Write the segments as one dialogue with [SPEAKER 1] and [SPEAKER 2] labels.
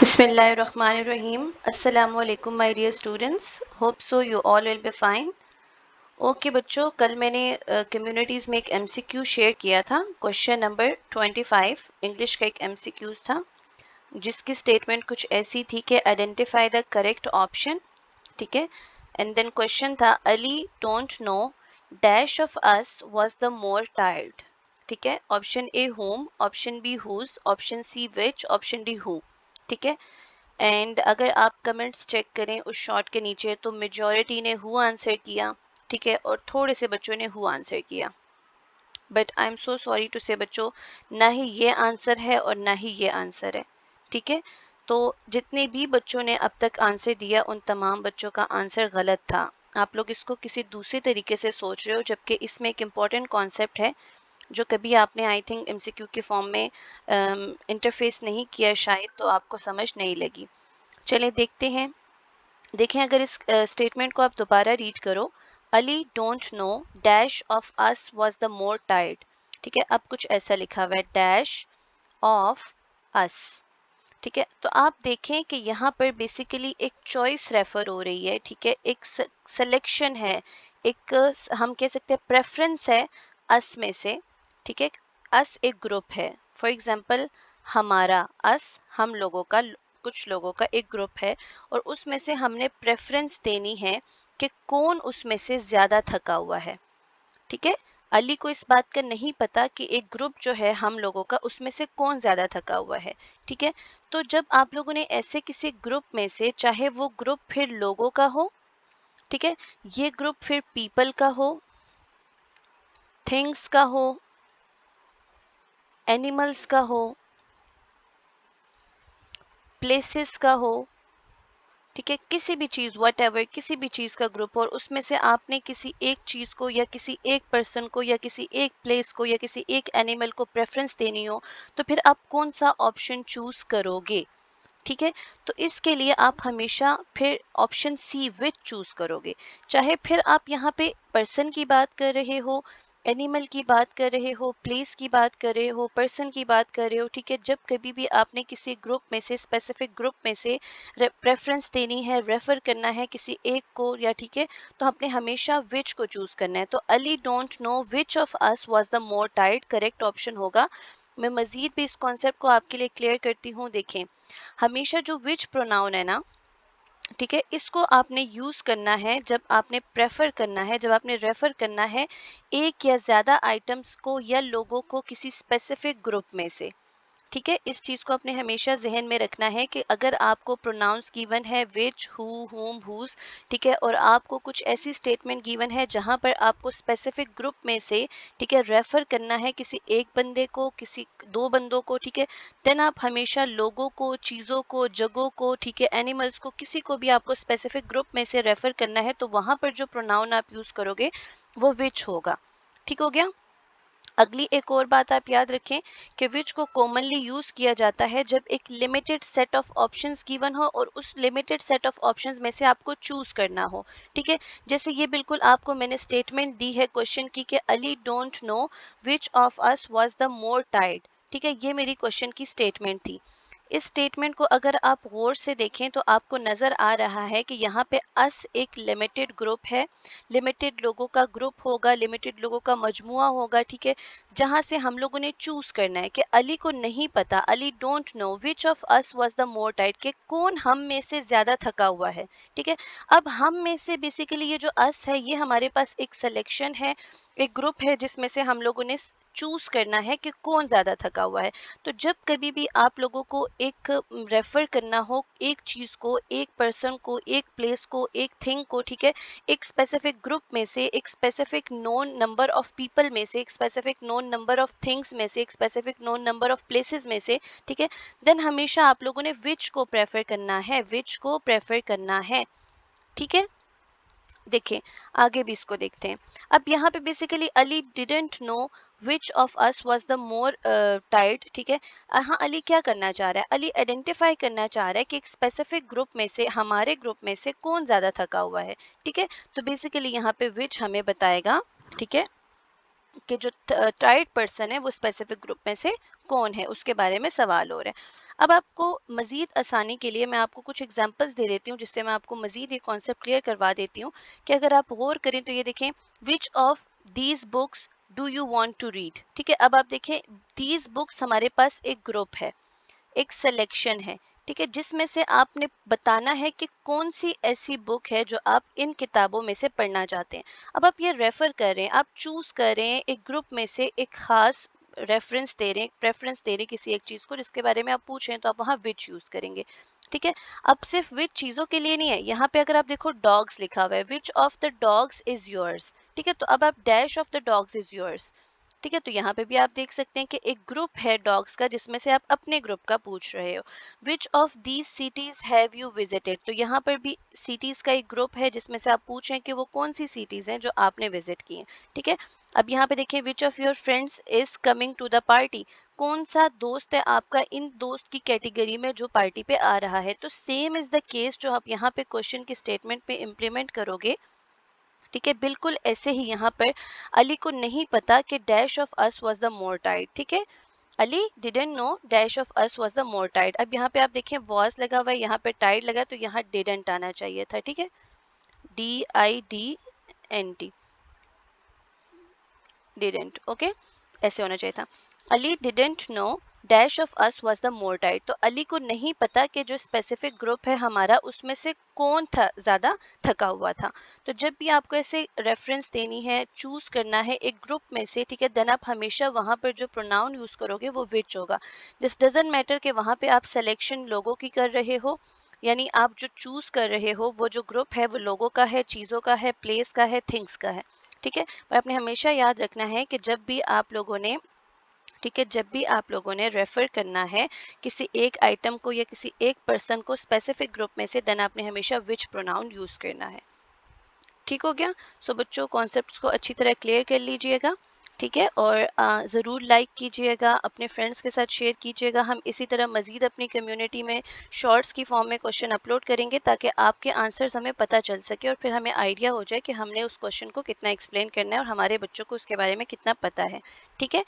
[SPEAKER 1] Bismillahirrahmanirrahim. Assalamu alaikum my dear students. Hope so you all will be fine. Okay बच्चों, कल मैंने communities में एक एमसीक्यू शेयर किया था. क्वेश्चन नंबर 25 इंग्लिश का एक एमसीक्यू था जिसकी स्टेटमेंट कुछ ऐसी थी कि आइडेंटिफाई द करेक्ट ऑप्शन. ठीक है. एंड देन क्वेश्चन था Ali don't know dash of us was the more tired. ठीक है. Option A whom, option B whose, option C which, option D who. ठीक है. एंड अगर आप कमेंट्स चेक करें उस शॉट के नीचे तो मेजॉरिटी ने हु आंसर किया. ठीक है. और थोड़े से बच्चों ने हु आंसर किया. But I am so sorry to say बच्चों, ना ही ये आंसर है और ना ही ये आंसर है. ठीक है. तो जितने भी बच्चों ने अब तक आंसर दिया उन तमाम बच्चों का आंसर गलत था. आप लोग इसको किसी दूसरे तरीके से सोच रहे हो, जबकि इसमें एक इम्पॉर्टेंट कॉन्सेप्ट है जो कभी आपने आई थिंक एमसीक्यू के फॉर्म में इंटरफेस नहीं किया शायद, तो आपको समझ नहीं लगी. चलें देखते हैं. देखें, अगर इस स्टेटमेंट को आप दोबारा रीड करो, Ali don't know dash of us was the more tired. ठीक है. अब कुछ ऐसा लिखा हुआ है डैश ऑफ अस. ठीक है. तो आप देखें कि यहाँ पर बेसिकली एक चॉइस रेफर हो रही है. ठीक है. एक सिलेक्शन है, एक हम कह सकते हैं प्रेफरेंस है अस में से. ठीक है. अस एक ग्रुप है. फॉर एग्जाम्पल हमारा, अस हम लोगों का, कुछ लोगों का एक ग्रुप है और उसमें से हमने प्रेफरेंस देनी है कि कौन उसमें से ज्यादा थका हुआ है. ठीक है. अली को इस बात का नहीं पता कि एक ग्रुप जो है हम लोगों का उसमें से कौन ज्यादा थका हुआ है. ठीक है. तो जब आप लोगों ने ऐसे किसी ग्रुप में से, चाहे वो ग्रुप फिर लोगों का हो, ठीक है, ये ग्रुप फिर पीपल का हो, थिंग्स का हो, एनिमल्स का हो, प्लेसेस का हो, ठीक है, किसी भी चीज वट एवर, किसी भी चीज का ग्रुप हो और उसमें से आपने किसी एक चीज को या किसी एक पर्सन को या किसी एक प्लेस को या किसी एक एनिमल को प्रेफरेंस देनी हो, तो फिर आप कौन सा ऑप्शन चूज करोगे. ठीक है. तो इसके लिए आप हमेशा फिर ऑप्शन सी विच चूज करोगे. चाहे फिर आप यहाँ पे पर्सन की बात कर रहे हो, एनिमल की बात कर रहे हो, प्लेस की बात कर रहे हो, पर्सन की बात कर रहे हो. ठीक है. जब कभी भी आपने किसी ग्रुप में से, स्पेसिफिक ग्रुप में से प्रेफरेंस देनी है, रेफर करना है किसी एक को, या ठीक है, तो आपने हमेशा विच को चूज करना है. तो Ali don't know which of us was the more tired correct option होगा. मैं मजीद भी इस कॉन्सेप्ट को आपके लिए क्लियर करती हूँ. देखें, हमेशा जो विच प्रोनाउन है ना, ठीक है, इसको आपने यूज करना है जब आपने प्रेफर करना है, जब आपने रेफर करना है एक या ज्यादा आइटम्स को या लोगों को किसी स्पेसिफिक ग्रुप में से. ठीक है. इस चीज को आपने हमेशा जहन में रखना है कि अगर आपको प्रोनाउंस गिवन है विच, हु, हुम, हुज, ठीक है, और आपको कुछ ऐसी स्टेटमेंट गिवन है जहां पर आपको स्पेसिफिक ग्रुप में से, ठीक है, रेफर करना है किसी एक बंदे को, किसी दो बंदों को, ठीक है, देन आप हमेशा लोगों को, चीजों को, जगहों को, ठीक है, एनिमल्स को, किसी को भी आपको स्पेसिफिक ग्रुप में से रेफर करना है, तो वहां पर जो प्रोनाउन आप यूज करोगे वो विच होगा. ठीक हो गया. अगली एक और बात आप याद रखें कि विच को कॉमनली यूज किया जाता है जब एक limited set of options given हो और उस लिमिटेड सेट ऑफ ऑप्शंस में से आपको चूज करना हो. ठीक है. जैसे ये बिल्कुल आपको मैंने स्टेटमेंट दी है क्वेश्चन की कि Ali don't know which of us was the more tired. ठीक है. ये मेरी क्वेश्चन की स्टेटमेंट थी. इस स्टेटमेंट को अगर आप गौर से देखें तो आपको नजर आ रहा है कि यहाँ पे अस एक लिमिटेड ग्रुप है, लिमिटेड लोगों का ग्रुप होगा, लिमिटेड लोगों का मजमुआ होगा. ठीक है. जहां से हम लोगों ने चूज करना है कि अली को नहीं पता, Ali don't know which of us was the more tired, कि कौन हम में से ज्यादा थका हुआ है. ठीक है. अब हम में से बेसिकली ये जो अस है ये हमारे पास एक सिलेक्शन है, एक ग्रुप है जिसमें से हम लोगों ने चूज करना है कि कौन ज्यादा थका हुआ है. तो जब कभी भी आप लोगों को एक रेफर करना हो एक चीज को, एक पर्सन को, एक प्लेस को, एक थिंग को, ठीक है, एक स्पेसिफिक ग्रुप में से, एक specific known number of people में से, एक specific known number of things में से, एक specific known number of places में से, ठीक है, देन हमेशा आप लोगों ने विच को प्रेफर करना है, विच को प्रेफर करना है. ठीक है. देखें, आगे भी इसको देखते हैं. अब यहाँ पे basically Ali didn't know which of us was the more tired. ठीक है. हाँ, अली क्या करना चाह रहा है, अली आइडेंटिफाई करना चाह रहा है कि एक स्पेसिफिक ग्रुप में से, हमारे ग्रुप में से कौन ज्यादा थका हुआ है. ठीक है. तो बेसिकली यहाँ पे विच हमें बताएगा, ठीक है, कि जो टायर्ड पर्सन है वो स्पेसिफिक ग्रुप में से कौन है, उसके बारे में सवाल हो रहा है. अब आपको मज़ीद आसानी के लिए मैं आपको कुछ एग्जांपल्स दे देती हूँ, जिससे मैं आपको मज़ीद ये कॉन्सेप्ट क्लियर करवा देती हूँ कि अगर आप गौर करें तो ये देखें, which of these books do you want to read. ठीक है, अब आप देखें, दीज बुक्स हमारे पास एक ग्रुप है, एक सिलेक्शन है, ठीक है, जिसमें से आपने बताना है कि कौन सी ऐसी बुक है जो आप इन किताबों में से पढ़ना चाहते हैं। अब आप ये रेफर कर रहे हैं, आप चूज कर रहे हैं एक ग्रुप में से एक खास रेफरेंस दे रहे हैं, प्रेफरेंस दे रहे हैं किसी एक चीज को जिसके बारे में आप पूछ रहे हैं, तो आप वहाँ विच यूज करेंगे। ठीक है, अब सिर्फ विच चीजों के लिए नहीं है, यहाँ पे अगर आप देखो डॉग्स लिखा हुआ है, which of the dogs is yours. ठीक है, तो अब आप dash of the dogs is yours. ठीक है, तो यहाँ पे भी आप देख सकते हैं कि एक ग्रुप है डॉग्स का जिसमें से आप अपने ग्रुप का पूछ रहे हो। विच of these cities have you visited, तो यहाँ पर भी सिटीज का एक ग्रुप है जिसमें से आप पूछ रहे हैं कि वो कौन सी सिटीज हैं जो आपने विजिट की हैं। ठीक है, अब यहाँ पे देखिए, which of your friends is coming to the party, कौन सा दोस्त है आपका इन दोस्त की कैटेगरी में जो पार्टी पे आ रहा है। तो सेम इज द केस जो आप यहाँ पे क्वेश्चन की स्टेटमेंट पे इम्प्लीमेंट करोगे। ठीक है, बिल्कुल ऐसे ही यहाँ पर अली को नहीं पता कि dash of us was the mortified. ठीक है, Ali didn't know dash of us was the mortified. अब यहाँ पे आप देखें वॉज लगा हुआ है, यहाँ पे टाइड लगा है, तो यहाँ डिडंट आना चाहिए था। ठीक है, DIDNT, डिडंट, ओके, ऐसे होना चाहिए था। Ali didn't know dash of us was the mortified, तो अली को नहीं पता कि जो स्पेसिफिक ग्रुप है हमारा उसमें से कौन था ज्यादा थका हुआ था। तो जब भी आपको ऐसे रेफरेंस देनी है, चूज करना है एक ग्रुप में से, ठीक है, देन आप हमेशा वहां पर जो प्रोनाउन यूज करोगे वो विच होगा। दिस डजंट मैटर कि वहां पे आप सिलेक्शन लोगों की कर रहे हो, यानी आप जो चूज कर रहे हो वो जो ग्रुप है वो लोगों का है, चीजों का है, प्लेस का है, थिंग्स का है। ठीक है, पर आपने हमेशा याद रखना है कि जब भी आप लोगों ने, ठीक है, जब भी आप लोगों ने रेफर करना है किसी एक आइटम को या किसी एक पर्सन को स्पेसिफिक ग्रुप में से, देन आपने हमेशा विच प्रोनाउन यूज करना है। ठीक हो गया। सो बच्चों, कॉन्सेप्ट्स को अच्छी तरह क्लियर कर लीजिएगा। ठीक है, और ज़रूर लाइक कीजिएगा, अपने फ्रेंड्स के साथ शेयर कीजिएगा। हम इसी तरह मज़ीद अपनी कम्युनिटी में शॉर्ट्स की फॉर्म में क्वेश्चन अपलोड करेंगे ताकि आपके आंसर्स हमें पता चल सके और फिर हमें आइडिया हो जाए कि हमने उस क्वेश्चन को कितना एक्सप्लेन करना है और हमारे बच्चों को उसके बारे में कितना पता है। ठीक है,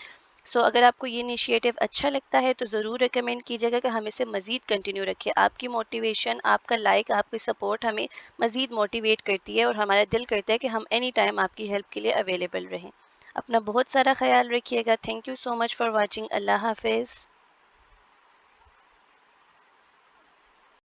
[SPEAKER 1] सो अगर आपको ये इनिशिएटिव अच्छा लगता है तो ज़रूर रिकमेंड कीजिएगा कि हम इसे मज़ीद कंटिन्यू रखें। आपकी मोटिवेशन, आपका लाइक, आपकी सपोर्ट हमें मज़ीद मोटिवेट करती है और हमारा दिल करता है कि हम एनी टाइम आपकी हेल्प के लिए अवेलेबल रहें। अपना बहुत सारा ख्याल रखिएगा। Thank you so much for watching. अल्लाह हाफिज़।